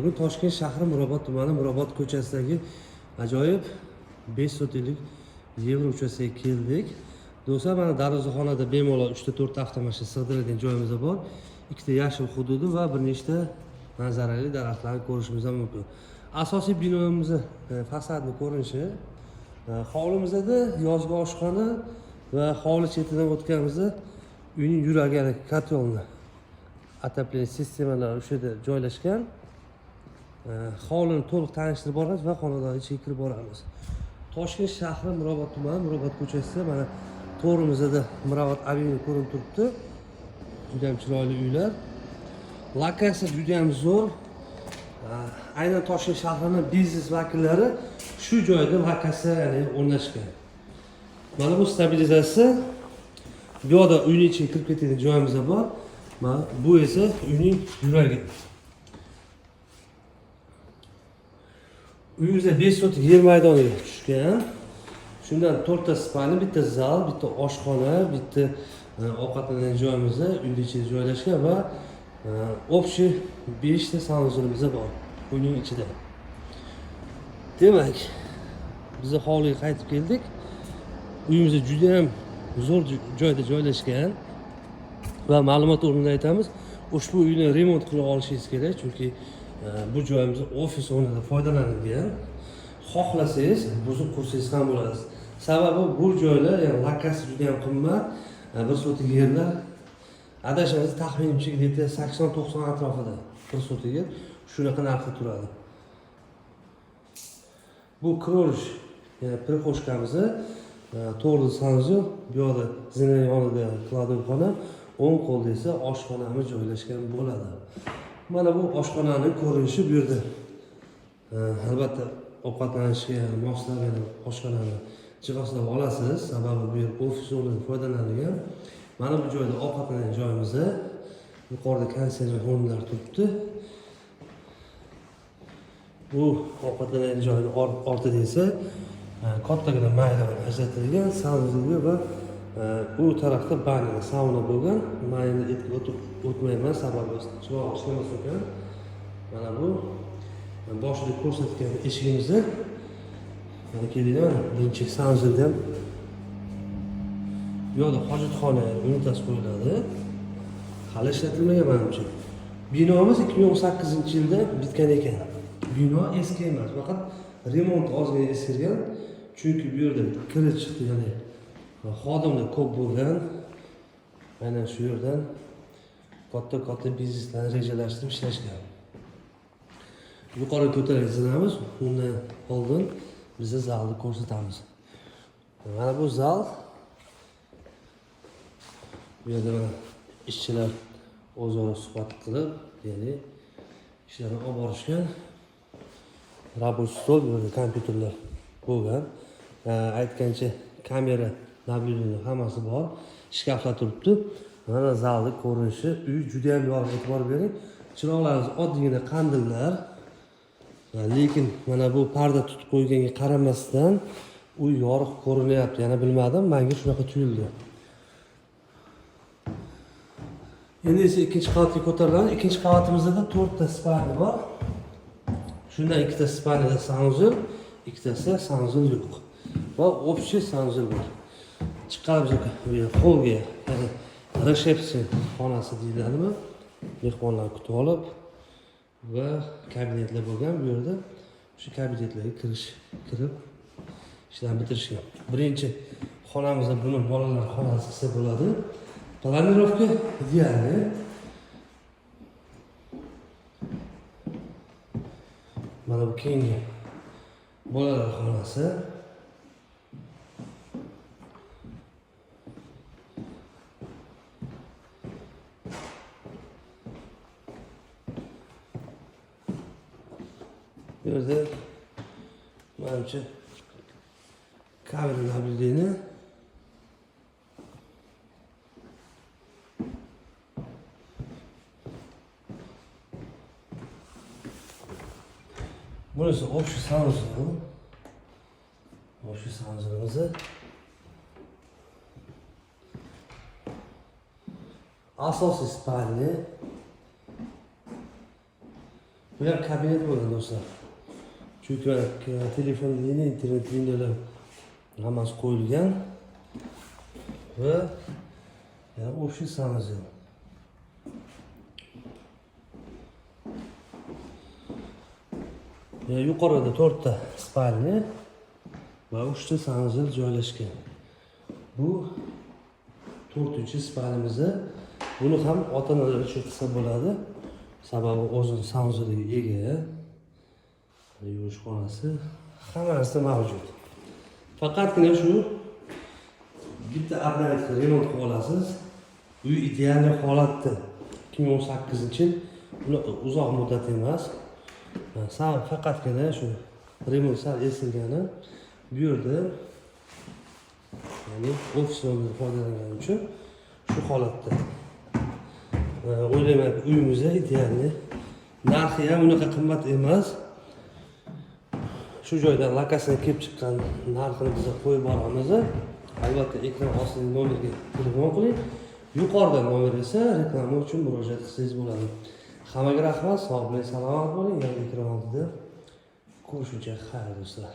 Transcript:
Bugun Toshkent shahri Mirobod tumani Mirobod ko'chasidagi ajoyib 5 sotiklik yevro uchastkaga keldik. Do'stlar, mana darvozaxonada bemalol 3-4 avtomashina sig'diradigan joyimiz bor. Ikkita yashil hududi va bir nechta manzarali daraxtlarni ko'rishimiz mumkin. Asosiy binomiz fasadni ko'rinishi. Hovlimizda yozgi oshxona va hovli chetidan o'tganimizda uyning yuragini, kotelni, отопление sistemalari o'sha yerda joylashgan. Hovlini to'liq tanishtirib boramiz va xonadonga ichiga kirib boramiz. Toshkent shahri Mirobod tumani Mirobod ko'chasida mana to'g'rimizda Mirobod avenue ko'rinib turibdi. Juda ham chiroyli uylar. Lokatsiya juda ham zo'r. Aynan Toshkent shahrining biznes vakillari shu joyda lokatsiyani o'rnashgan. Mana bu stabilizatsiya. Bu yerda uyning ichiga kirib ketadigan joyimiz bor. Mana bu esa uyning yuragi. Uyimizda 5 sotik yer maydoniga tushgan. Shundan 4 ta spalni, bitta zal, bitta oshxona, bitta ovqatlanish joyimiz uyning ichida joylashgan va общий 5 ta sanuzilimiz bor uyning ichida. Demak, biz hovliga qaytib keldik. Uyimiz juda ham zo'r joyda joylashgan va ma'lumot o'rnida aytamiz, ushbu uyni remont qilib olishingiz kerak, chunki bu joyimiz ofis o'rnida foydalanilgan. Xohlasangiz buzib qursangiz ham bo'ladi. Sababi bu joylar, ya'ni lokatsiya juda ham qimmat. 1 sotik yerlar adashmasam taxminimcha 80-90 atrofida 1 sotik yer shunaqa narxda turadi. Bu krolish, ya'ni prixoshkamiz, to'g'ri sanuzil, bu yerda zina yonida kladovxona, o'ng qo'lda esa oshxonamiz joylashgan bo'ladi. Mana bu oshxonaning ko'rinishi bu yerda. Albatta ovqatlanishga moslagan oshxonani jihozlab olasiz, sababi bu yer ofis o'rnidan foydalanilgan. Mana bu joyda ovqatlanish joyimiz, yuqorida konditsioner o'rnlar turibdi. Bu ovqatlanish joyining ortida esa kattagina maydon ajratilgan, sanuzilga va bu tarafda banyo, sauna bo'lgan. Men endi o'tmayman, sababi chiroq ishlamas ekan. Mana bu boshida ko'rsatgan eshigimizni mana kelinglar, birinchi sanuzilda ham bu yerda hojatxona unitasi qo'yiladi. Hali ishlatilmagan menimcha. Binomiz 2018-yilda bitgan ekan. Bino eski emas, faqat remont ozgina eskirgan. Chunki bu yerda kirib chiqdi, ya'ni xodimlar ko'p bo'lgan. Aynan shu yerdan katta bizneslarni rejalashtirib ishlashgan. Yuqori ko'tarilib zinamiz, undan oldin biz zalni ko'rsatamiz. Mana bu zal. Bu yerda ishchilar o'zaro suhbat qilib, ya'ni ishlarni olib borishgan. Rабочий stol, bu yerda kompyuterlar bo'lgan. Aytgancha kamera, nabliyoner hammasi bor. Shkaflar turibdi. Mana zalning ko'rinishi, uy juda ham yorug', e'tibor bering. Chiroqlarimiz oddiygina qandillar. Lekin mana bu parda tutib qo'yganga qaramasdan uy yorug' ko'rinyapti. Yana bilmadim, menga shunaqa tuyuldi. Endi esa ikkinchi qavatga ko'tarilamiz. Ikkinchi qavatimizda 4 ta spalni bor. Shundan ikkita spalnida sanuzil, ikkitasi sanuzil yo'q. Va общий sanuzil bor. Chiqqanimiz bu holga, ya'ni resepsiya xonasi deyiladimi? Mehmonlar kutib olib va kabinetlar bo'lgan bu yerda. Shu kabinetlarga kirib ishlarni bitirishgan. Birinchi xonamizda buni bolalar xonasi desa bo'ladi. Planirovka idealni. Mana bu keyingi bolalar xonasi. Bu yerda menimcha kamera nabliyonerni burası общий sanuzil. Общий sanuzilimiz. Asosiy spalni. Bu ham kabinet bo'ladi do'stlar. Chunki telefon liniya, internet liniyalar hammasi qo'yilgan va yana ofis sanuzeli. Yuqorida 4 ta spalni va 3 ta sanuzel joylashgan. Bu 4-spalnimizni. Buni ham ota-onalar uchun qilsa bo'ladi. Sababi o'zining sanuzeliga ega. Yuvish xonasi hamma narsa mavjud. Faqatgina shu bitta obnoyitga remont qilib olasiz. Uy ideal holatda. 2018-yil, uzoq muddat emas. Faqatgina shu remont sal esilgani bu yerda, ya'ni ofis o'rnida foydalangani uchun shu holatda. O'ylayman uyimiz ideal. Narxi ham unaqa qimmat emas. Shu joydan lokasiyaga kelib chiqqan narxini biz qo'yib boramiz. Albatta ekran ostidagi nomerga telefon qiling. Yuqorida nomer esa reklama uchun murojaat qilsangiz bo'ladi. Hammaga rahmat, sog' bo'ling, salomat bo'ling. Yangi ekran oldida ko'rishguncha xayr do'stlar.